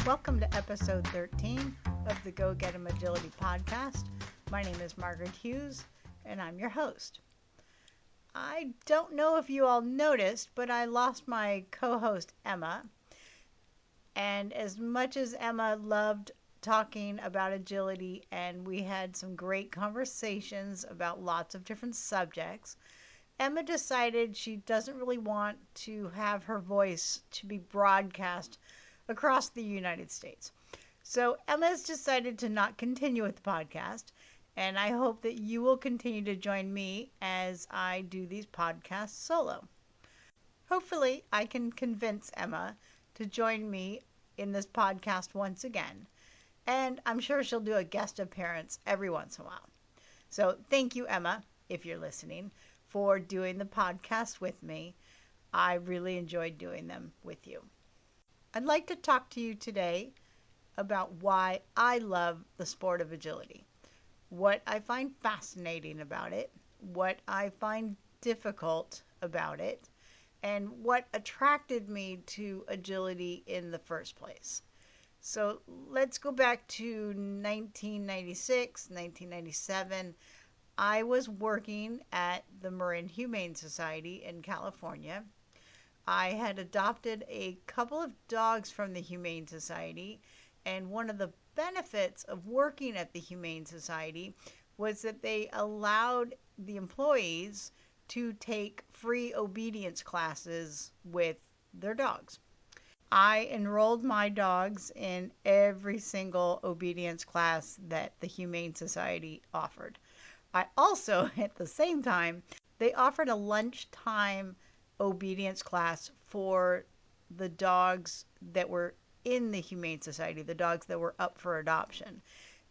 Welcome to episode 13 of the Go Get 'em Agility podcast. My name is Margaret Hughes, and I'm your host. I don't know if you all noticed, but I lost my co-host Emma. And as much as Emma loved talking about agility, and we had some great conversations about lots of different subjects, Emma decided she doesn't really want to have her voice to be broadcast across the United States. So Emma has decided to not continue with the podcast, and I hope that you will continue to join me as I do these podcasts solo. Hopefully, I can convince Emma to join me in this podcast once again, and I'm sure she'll do a guest appearance every once in a while. So thank you, Emma, if you're listening, for doing the podcast with me. I really enjoyed doing them with you. I'd like to talk to you today about why I love the sport of agility, what I find fascinating about it, what I find difficult about it, and what attracted me to agility in the first place. So let's go back to 1996, 1997. I was working at the Marin Humane Society in California. I had adopted a couple of dogs from the Humane Society, and one of the benefits of working at the Humane Society was that they allowed the employees to take free obedience classes with their dogs. I enrolled my dogs in every single obedience class that the Humane Society offered. I also, at the same time, they offered a lunchtime obedience class for the dogs that were in the Humane Society, the dogs that were up for adoption.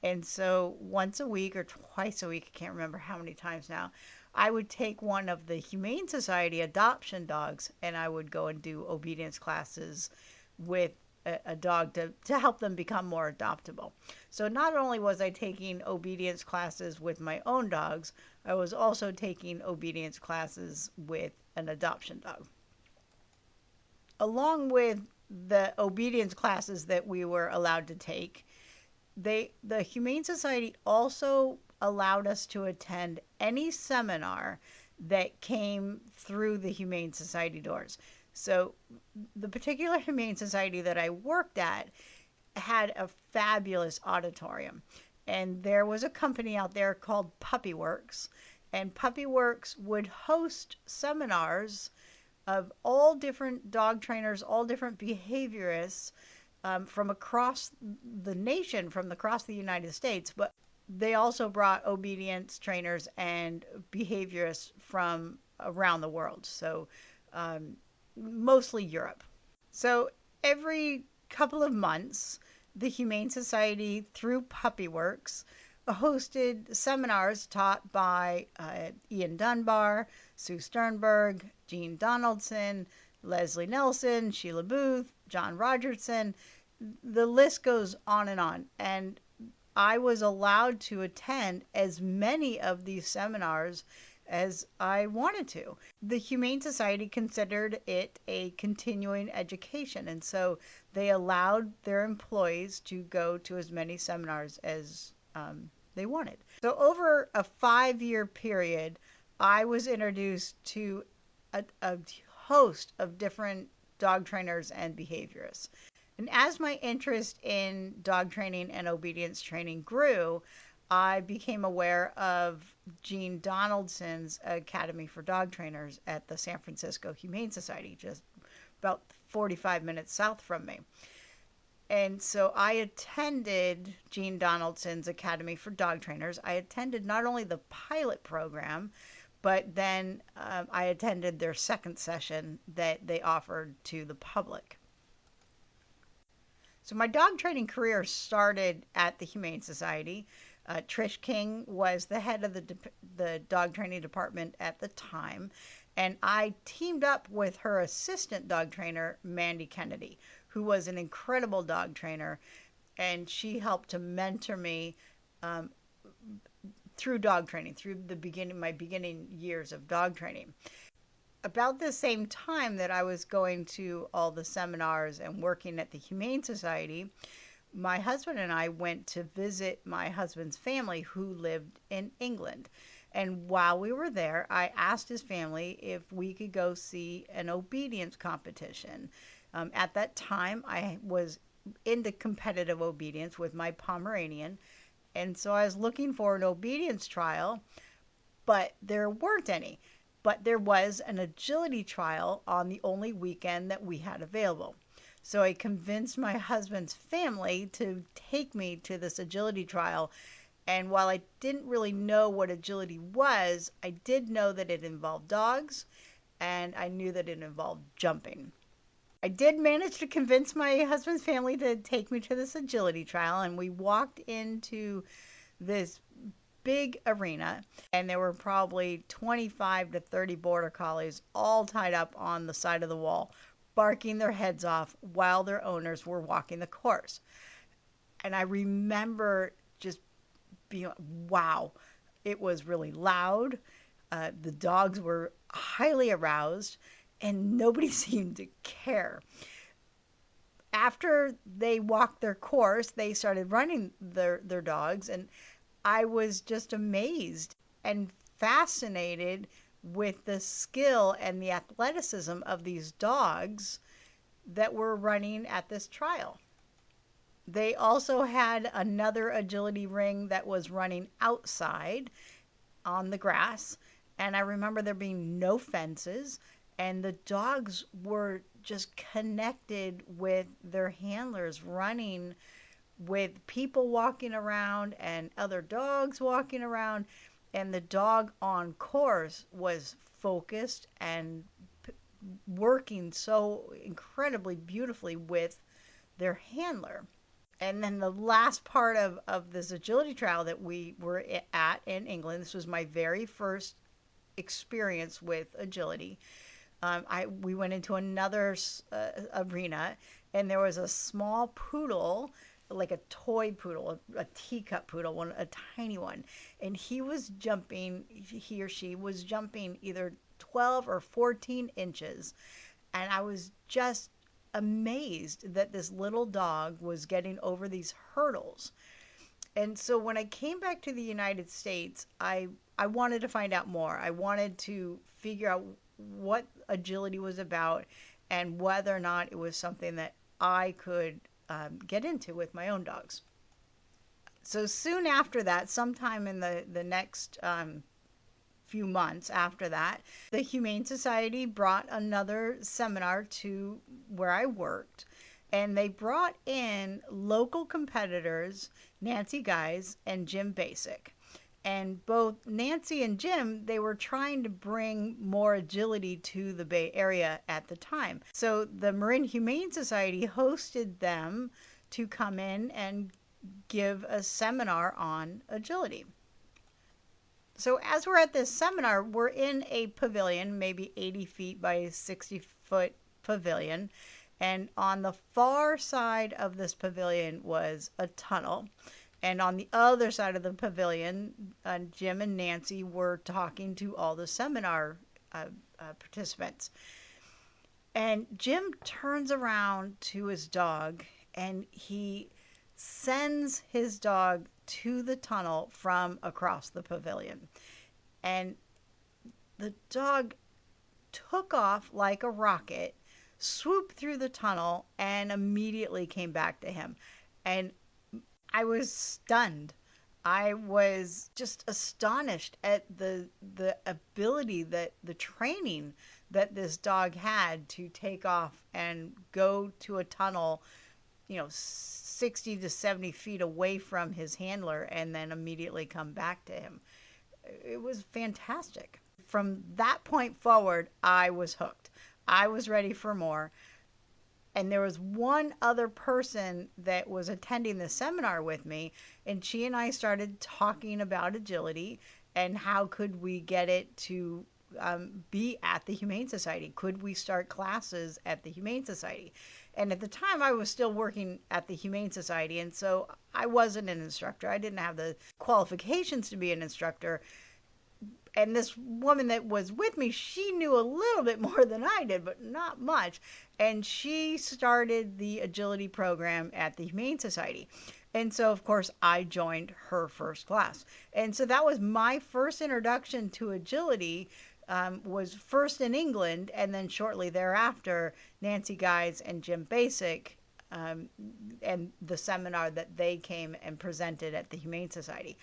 And so once a week or twice a week, I can't remember how many times now, I would take one of the Humane Society adoption dogs and I would go and do obedience classes with a dog to help them become more adoptable. So not only was I taking obedience classes with my own dogs, I was also taking obedience classes with an adoption dog. Along with the obedience classes that we were allowed to take, the Humane Society also allowed us to attend any seminar that came through the Humane Society doors. So the particular Humane Society that I worked at had a fabulous auditorium. And there was a company out there called Puppy Works. And Puppy Works would host seminars of all different dog trainers, all different behaviorists from across the nation, from across the United States. But they also brought obedience trainers and behaviorists from around the world. So mostly Europe. So every couple of months, the Humane Society, through Puppy Works, hosted seminars taught by Ian Dunbar, Sue Sternberg, Jean Donaldson, Leslie Nelson, Sheila Booth, John Rogerson. The list goes on. And I was allowed to attend as many of these seminars as I wanted to. The Humane Society considered it a continuing education, and so they allowed their employees to go to as many seminars as they wanted. So over a 5-year period, I was introduced to a host of different dog trainers and behaviorists. And as my interest in dog training and obedience training grew, I became aware of Jean Donaldson's Academy for Dog Trainers at the San Francisco Humane Society, just about 45 minutes south from me. And so I attended Jean Donaldson's Academy for Dog Trainers. I attended not only the pilot program, but then I attended their second session that they offered to the public. So my dog training career started at the Humane Society. Trish King was the head of the dog training department at the time, and I teamed up with her assistant dog trainer, Mandy Kennedy, who was an incredible dog trainer, and she helped to mentor me through dog training, through my beginning years of dog training. about the same time that I was going to all the seminars and working at the Humane Society, my husband and I went to visit my husband's family who lived in England. And while we were there, I asked his family if we could go see an obedience competition. At that time, I was into competitive obedience with my Pomeranian. And so I was looking for an obedience trial, but there weren't any. But there was an agility trial on the only weekend that we had available. So I convinced my husband's family to take me to this agility trial. And while I didn't really know what agility was, I did know that it involved dogs and I knew that it involved jumping. I did manage to convince my husband's family to take me to this agility trial, and we walked into this big arena, and there were probably 25 to 30 border collies all tied up on the side of the wall, barking their heads off while their owners were walking the course. And I remember just being like, wow, it was really loud. The dogs were highly aroused, and nobody seemed to care. After they walked their course, they started running their dogs, and I was just amazed and fascinated with the skill and the athleticism of these dogs that were running at this trial. They also had another agility ring that was running outside on the grass. And I remember there being no fences, and the dogs were just connected with their handlers, running with people walking around and other dogs walking around. And the dog on course was focused and working so incredibly beautifully with their handler. And then the last part of this agility trial that we were at in England, this was my very first experience with agility. We went into another arena, and there was a small poodle, like a toy poodle, a teacup poodle, a tiny one, and he or she was jumping either 12 or 14 inches, and I was just amazed that this little dog was getting over these hurdles. And so when I came back to the United States, I wanted to find out more. I wanted to figure out what agility was about and whether or not it was something that I could get into with my own dogs. So soon after that, sometime in the next few months after that, the Humane Society brought another seminar to where I worked, and they brought in local competitors, Nancy Guys and Jim Basic. And both Nancy and Jim, they were trying to bring more agility to the Bay Area at the time. So the Marin Humane Society hosted them to come in and give a seminar on agility. So as we're at this seminar, we're in a pavilion, maybe 80 feet by 60-foot pavilion. And on the far side of this pavilion was a tunnel. And on the other side of the pavilion, Jim and Nancy were talking to all the seminar participants. And Jim turns around to his dog, and he sends his dog to the tunnel from across the pavilion. And the dog took off like a rocket, swooped through the tunnel, and immediately came back to him. And I was stunned. I was just astonished at the ability, that the training that this dog had to take off and go to a tunnel, 60 to 70 feet away from his handler and then immediately come back to him. It was fantastic. From that point forward, I was hooked. I was ready for more. And there was one other person that was attending the seminar with me, and she and I started talking about agility and how could we get it to be at the Humane Society. Could we start classes at the Humane Society? And at the time, I was still working at the Humane Society, and so I wasn't an instructor. I didn't have the qualifications to be an instructor. And this woman that was with me, she knew a little bit more than I did, but not much. And she started the agility program at the Humane Society. And so, of course, I joined her first class. And so that was my first introduction to agility. Was first in England, and then shortly thereafter, Nancy Guys and Jim Basic, and the seminar that they came and presented at the Humane Society.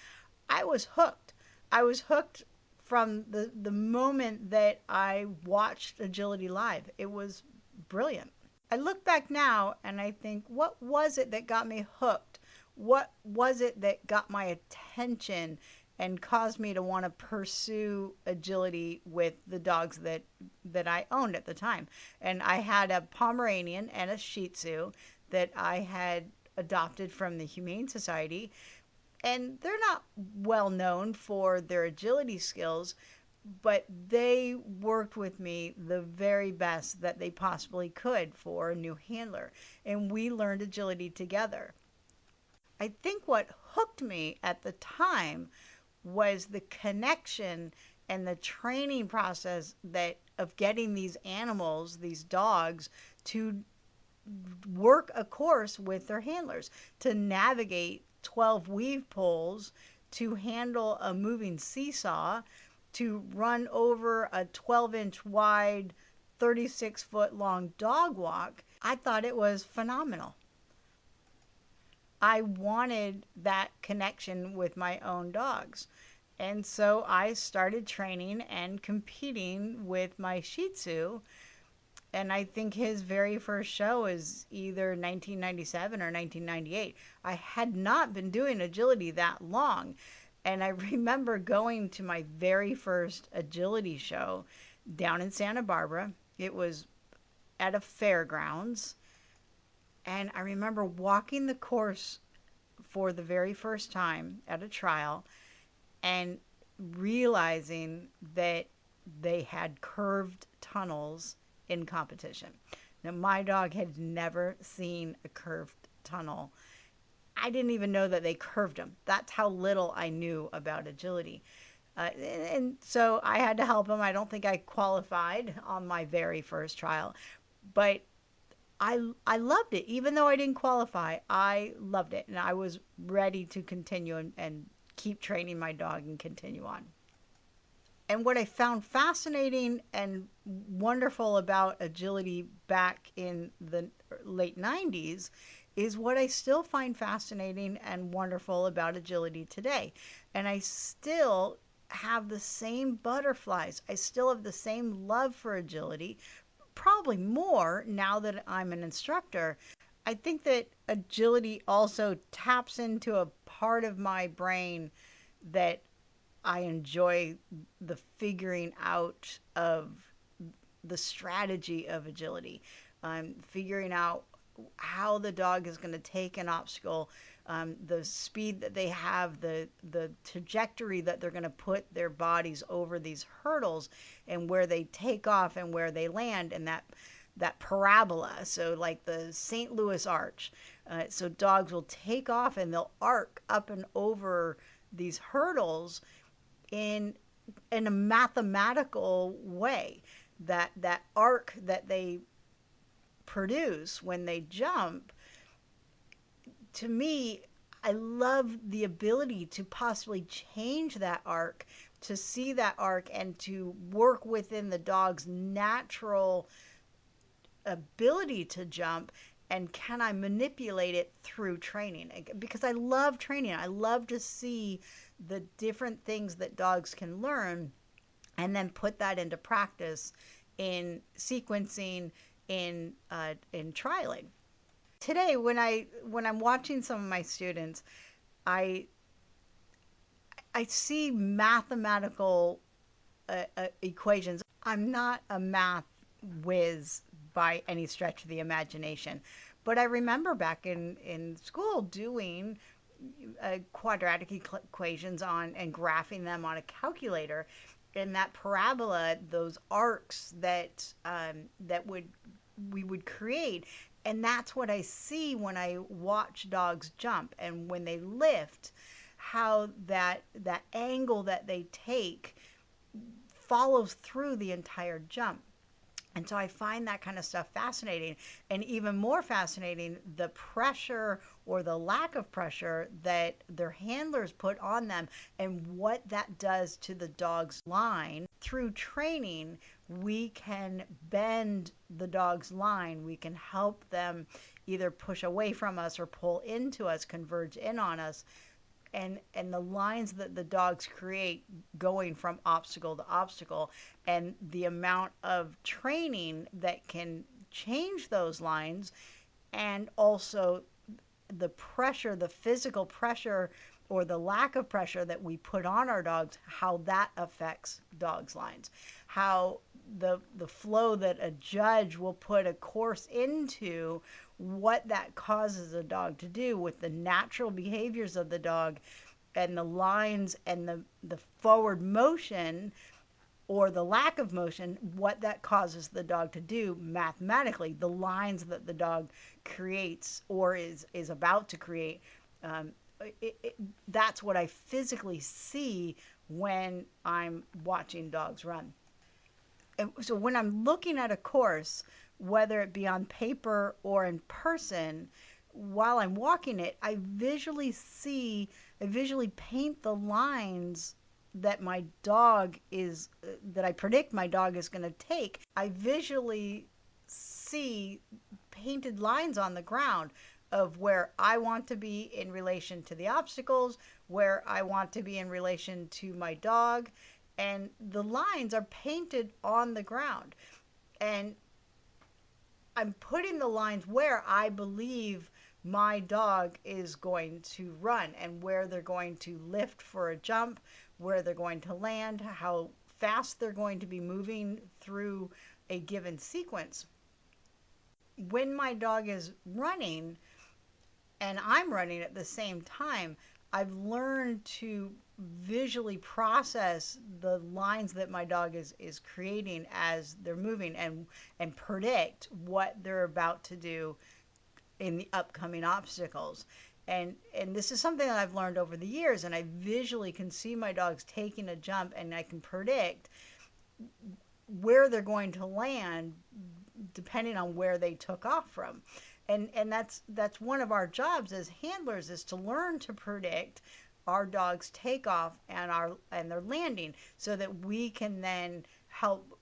I was hooked. I was hooked from the moment that I watched Agility Live. It was brilliant. I look back now and I think, what was it that got me hooked? What was it that got my attention and caused me to want to pursue agility with the dogs that I owned at the time? And I had a Pomeranian and a Shih Tzu that I had adopted from the Humane Society, and they're not well known for their agility skills, but they worked with me the very best that they possibly could for a new handler, and we learned agility together. I think what hooked me at the time was the connection and the training process that of getting these animals, these dogs, to work a course with their handlers, to navigate 12 weave poles, to handle a moving seesaw, to run over a 12-inch wide, 36-foot long dog walk. I thought it was phenomenal. I wanted that connection with my own dogs. And so I started training and competing with my Shih Tzu. And I think his very first show is either 1997 or 1998. I had not been doing agility that long. And I remember going to my very first agility show down in Santa Barbara. It was at a fairgrounds. And I remember walking the course for the very first time at a trial and realizing that they had curved tunnels in competition. Now, my dog had never seen a curved tunnel. I didn't even know that they curved them. That's how little I knew about agility. And so I had to help him. I don't think I qualified on my very first trial, but I loved it. Even though I didn't qualify, I loved it. And I was ready to continue and keep training my dog and continue on. And what I found fascinating and wonderful about agility back in the late 90s is what I still find fascinating and wonderful about agility today. And I still have the same butterflies. I still have the same love for agility, probably more now that I'm an instructor. I think that agility also taps into a part of my brain that I enjoy, the figuring out of the strategy of agility, figuring out how the dog is going to take an obstacle, the speed that they have, the trajectory that they're going to put their bodies over these hurdles, and where they take off and where they land, and that parabola. So like the St. Louis Arch. So dogs will take off and they'll arc up and over these hurdles in a mathematical way. That arc that they produce when they jump, to me, I love the ability to possibly change that arc, to see that arc and to work within the dog's natural ability to jump, and can I manipulate it through training? Because I love training. I love to see the different things that dogs can learn and then put that into practice in sequencing, in trialing. Today, when I'm watching some of my students, I see mathematical equations. I'm not a math whiz by any stretch of the imagination, but I remember back in school doing quadratic equations on and graphing them on a calculator, and that parabola, those arcs that we would create. And that's what I see when I watch dogs jump, and when they lift, how that angle that they take follows through the entire jump. And so I find that kind of stuff fascinating. And even more fascinating, the pressure or the lack of pressure that their handlers put on them and what that does to the dog's line. Through training, we can bend the dog's line. We can help them either push away from us or pull into us, converge in on us. And the lines that the dogs create going from obstacle to obstacle, and the amount of training that can change those lines, and also the pressure, the physical pressure or the lack of pressure that we put on our dogs, how that affects dogs' lines, how the flow that a judge will put a course into, what that causes a dog to do with the natural behaviors of the dog and the lines and the forward motion or the lack of motion, what that causes the dog to do mathematically, the lines that the dog creates or is about to create. That's what I physically see when I'm watching dogs run. And so when I'm looking at a course, whether it be on paper or in person, while I'm walking it, I visually paint the lines that my dog is, that I predict my dog is going to take. I visually see painted lines on the ground of where I want to be in relation to the obstacles, where I want to be in relation to my dog, and the lines are painted on the ground. And I'm putting the lines where I believe my dog is going to run and where they're going to lift for a jump, where they're going to land, how fast they're going to be moving through a given sequence. When my dog is running and I'm running at the same time, I've learned to visually process the lines that my dog is creating as they're moving and predict what they're about to do in the upcoming obstacles. And this is something that I've learned over the years, and I visually can see my dogs taking a jump, and I can predict where they're going to land depending on where they took off from. And that's one of our jobs as handlers, is to learn to predict our dog's takeoff and their landing, so that we can then help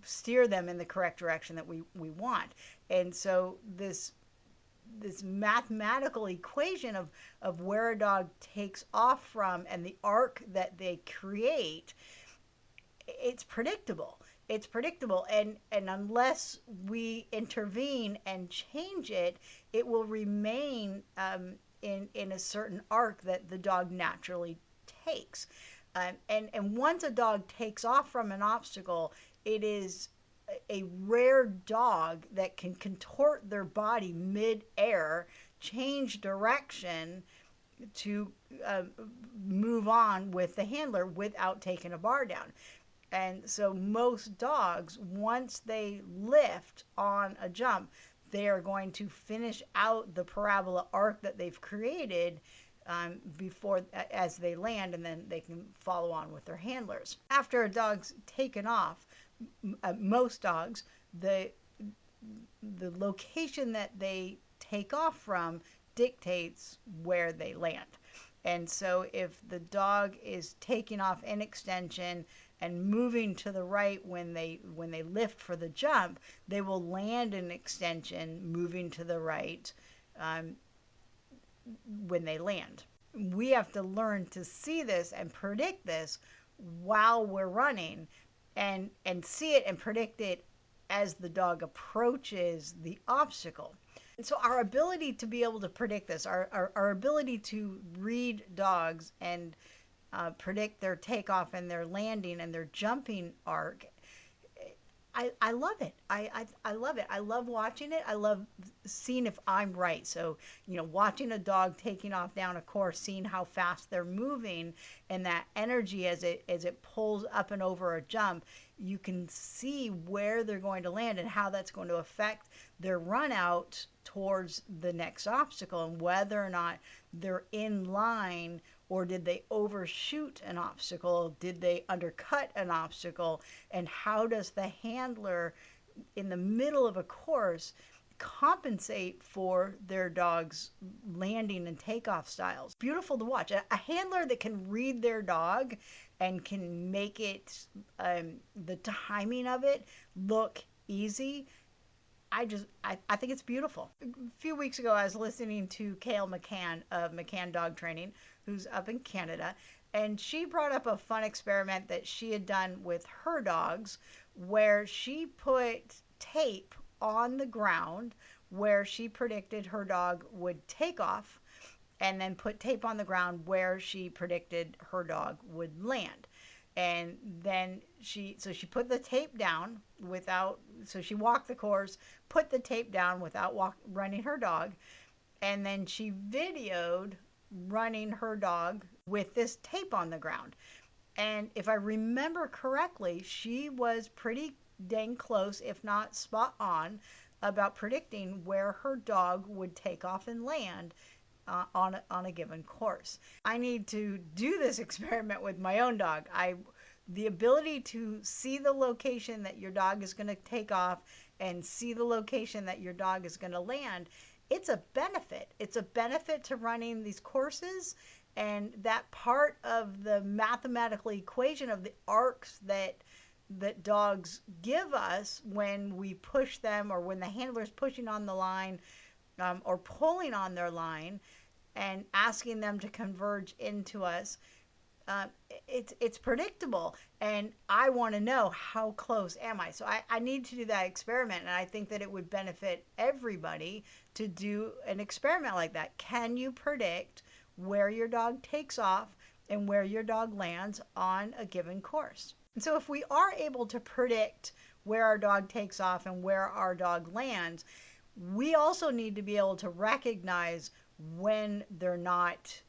steer them in the correct direction that we want. And so this mathematical equation of where a dog takes off from and the arc that they create, it's predictable. It's predictable, and unless we intervene and change it, it will remain in a certain arc that the dog naturally takes. And once a dog takes off from an obstacle, it is a rare dog that can contort their body mid-air, change direction to move on with the handler without taking a bar down. And so most dogs, once they lift on a jump, they are going to finish out the parabola arc that they've created before, as they land, and then they can follow on with their handlers. After a dog's taken off, most dogs, the location that they take off from dictates where they land. And so if the dog is taking off in extension and moving to the right when they lift for the jump, they will land in extension, moving to the right when they land. We have to learn to see this and predict this while we're running, and see it and predict it as the dog approaches the obstacle. And so our ability to be able to predict this, our ability to read dogs and predict their takeoff and their landing and their jumping arc, I love it. I love it. I love watching it. I love seeing if I'm right. So, watching a dog taking off down a course, seeing how fast they're moving and that energy as it pulls up and over a jump, you can see where they're going to land and how that's going to affect their run out towards the next obstacle, and whether or not they're in line, or did they overshoot an obstacle? Did they undercut an obstacle? And how does the handler in the middle of a course compensate for their dog's landing and takeoff styles? Beautiful to watch. A handler that can read their dog and can make it, the timing of it, look easy. I think it's beautiful. A few weeks ago, I was listening to Kale McCann of McCann Dog Training, who's up in Canada, and she brought up a fun experiment that she had done with her dogs, where she put tape on the ground where she predicted her dog would take off, and then put tape on the ground where she predicted her dog would land. And then she put the tape down without, so she walked the course, put the tape down without running her dog, and then she videoed running her dog with this tape on the ground. And if I remember correctly, she was pretty dang close, if not spot on, about predicting where her dog would take off and land on a given course. I need to do this experiment with my own dog. The ability to see the location that your dog is going to take off and see the location that your dog is going to land, it's a benefit. It's a benefit to running these courses, and that part of the mathematical equation of the arcs that dogs give us when we push them, or when the handler's pushing on the line, or pulling on their line and asking them to converge into us, it's predictable, and I want to know how close am I. So I need to do that experiment, and I think that it would benefit everybody to do an experiment like that. Can you predict where your dog takes off and where your dog lands on a given course? And so if we are able to predict where our dog takes off and where our dog lands, we also need to be able to recognize when they're not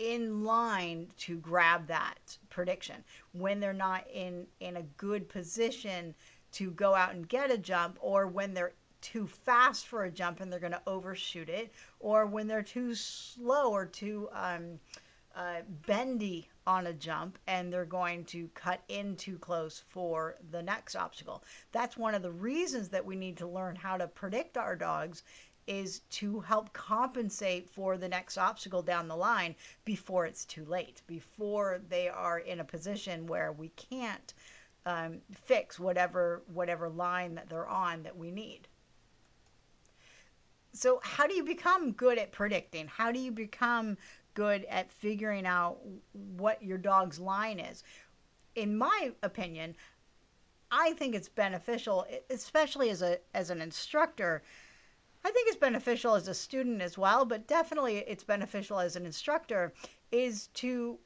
in line to grab that prediction, when they're not in a good position to go out and get a jump, or when they're too fast for a jump and they're going to overshoot it, or when they're too slow or too bendy on a jump and they're going to cut in too close for the next obstacle. That's one of the reasons that we need to learn how to predict our dogs, is to help compensate for the next obstacle down the line before it's too late, before they are in a position where we can't fix whatever line that they're on that we need. So how do you become good at predicting? How do you become good at figuring out what your dog's line is? In my opinion, I think it's beneficial, especially as an instructor. I think it's beneficial as a student as well, but definitely it's beneficial as an instructor, is to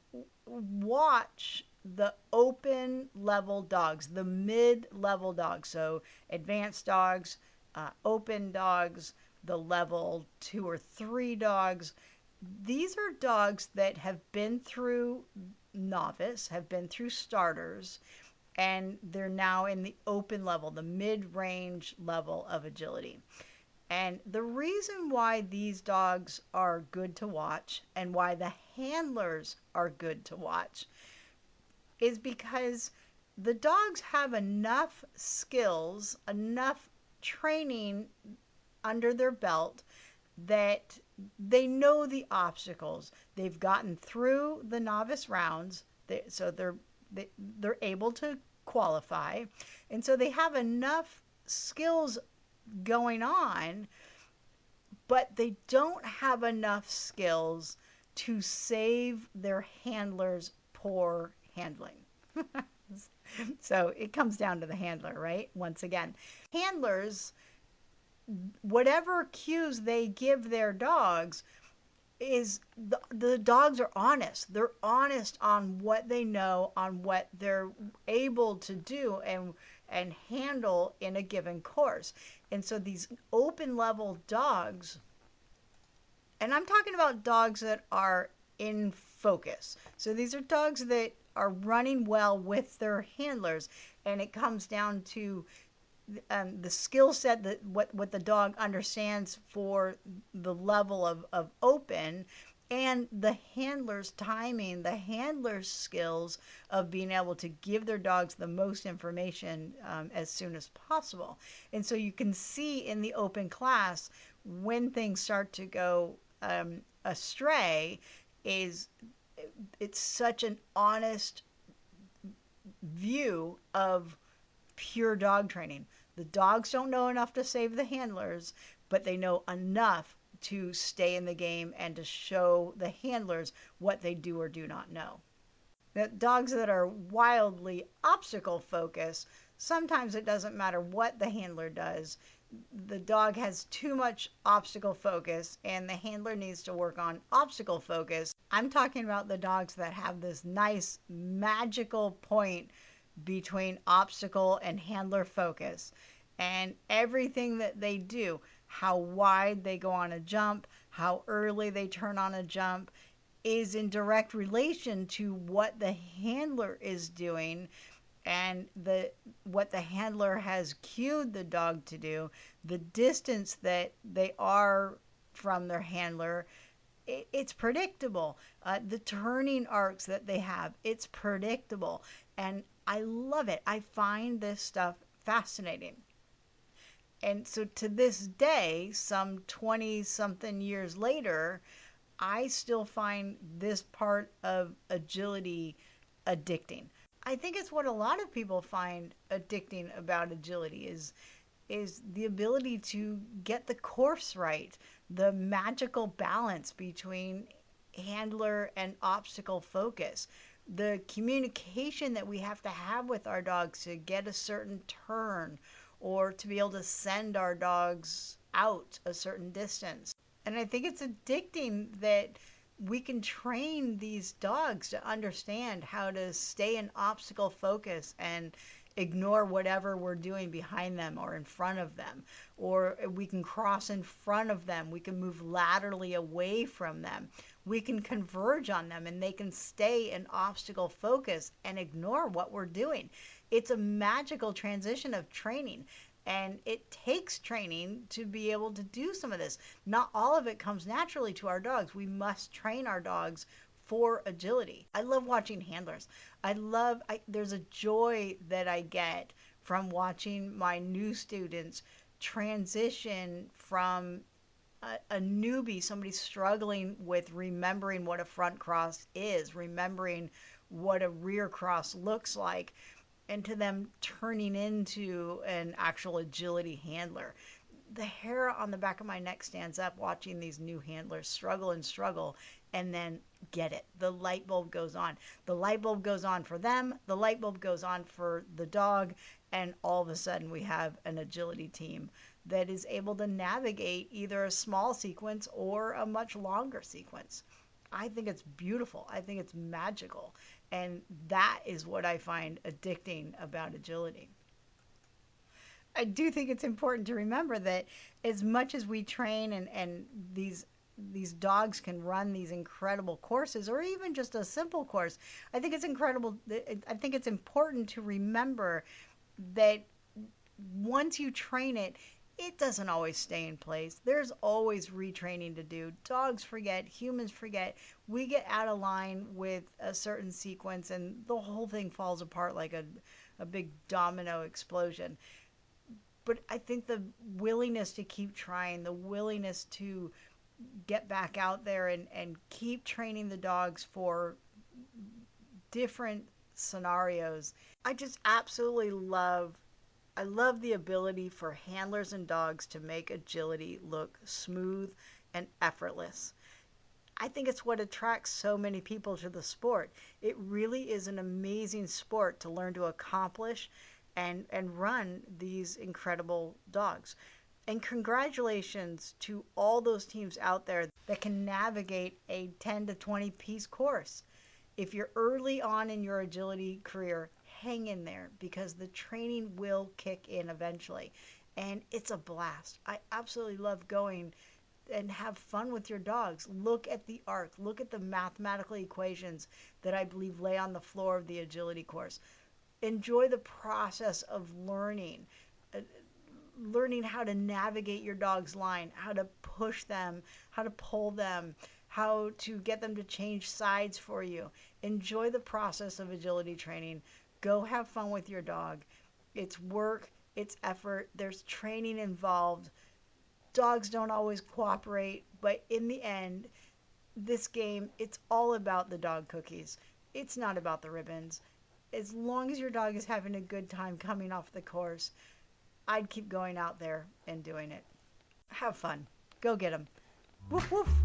watch the open level dogs, the mid-level dogs, so advanced dogs, open dogs, the level 2 or 3 dogs. These are dogs that have been through novice, have been through starters, and they're now in the open level, the mid-range level of agility. And the reason why these dogs are good to watch, and why the handlers are good to watch, is because the dogs have enough skills, enough training under their belt, that they know the obstacles. They've gotten through the novice rounds, so they're able to qualify, and so they have enough skills going on, but they don't have enough skills to save their handlers' poor handling. So it comes down to the handler, right? Once again, handlers, whatever cues they give their dogs, is the dogs are honest. They're honest on what they know, on what they're able to do, and and handle in a given course. And so these open level dogs, and I'm talking about dogs that are in focus. So these are dogs that are running well with their handlers, and it comes down to the skill set, that what the dog understands for the level of open, and the handler's timing, the handler's skills of being able to give their dogs the most information as soon as possible. And so you can see in the open class when things start to go astray, is it's such an honest view of pure dog training. The dogs don't know enough to save the handlers, but they know enough to stay in the game and to show the handlers what they do or do not know. Now, dogs that are wildly obstacle focused, sometimes it doesn't matter what the handler does. The dog has too much obstacle focus and the handler needs to work on obstacle focus. I'm talking about the dogs that have this nice magical point between obstacle and handler focus. And everything that they do, how wide they go on a jump, how early they turn on a jump, is in direct relation to what the handler is doing and what the handler has cued the dog to do, the distance that they are from their handler. It's predictable. The turning arcs that they have, it's predictable. And I love it. I find this stuff fascinating. And so to this day, some 20 something years later, I still find this part of agility addicting. I think it's what a lot of people find addicting about agility is the ability to get the course right, the magical balance between handler and obstacle focus, the communication that we have to have with our dogs to get a certain turn or to be able to send our dogs out a certain distance. And I think it's addicting that we can train these dogs to understand how to stay in obstacle focus and ignore whatever we're doing behind them or in front of them. Or we can cross in front of them. We can move laterally away from them. We can converge on them and they can stay in obstacle focus and ignore what we're doing. It's a magical transition of training. And it takes training to be able to do some of this. Not all of it comes naturally to our dogs. We must train our dogs for agility. I love watching handlers. There's a joy that I get from watching my new students transition from a newbie, somebody struggling with remembering what a front cross is, remembering what a rear cross looks like, and to them turning into an actual agility handler. The hair on the back of my neck stands up watching these new handlers struggle and then get it. The light bulb goes on. The light bulb goes on for them. The light bulb goes on for the dog. And all of a sudden we have an agility team that is able to navigate either a small sequence or a much longer sequence. I think it's beautiful. I think it's magical. And that is what I find addicting about agility. I do think it's important to remember that as much as we train and these dogs can run these incredible courses or even just a simple course, I think it's important to remember that once you train it, it doesn't always stay in place. There's always retraining to do. Dogs forget, humans forget. We get out of line with a certain sequence and the whole thing falls apart like a big domino explosion. But I think the willingness to keep trying, the willingness to get back out there and keep training the dogs for different scenarios. I just absolutely love the ability for handlers and dogs to make agility look smooth and effortless. I think it's what attracts so many people to the sport. It really is an amazing sport to learn to accomplish and run these incredible dogs. And congratulations to all those teams out there that can navigate a 10 to 20 piece course. If you're early on in your agility career, hang in there because the training will kick in eventually. And it's a blast. I absolutely love going and have fun with your dogs. Look at the arc. Look at the mathematical equations that I believe lay on the floor of the agility course. Enjoy the process of learning. Learning how to navigate your dog's line, how to push them, how to pull them, how to get them to change sides for you. Enjoy the process of agility training. Go have fun with your dog. It's work, it's effort, there's training involved. Dogs don't always cooperate, but in the end, this game, it's all about the dog cookies. It's not about the ribbons. As long as your dog is having a good time coming off the course, I'd keep going out there and doing it. Have fun. Go get them. Woof woof.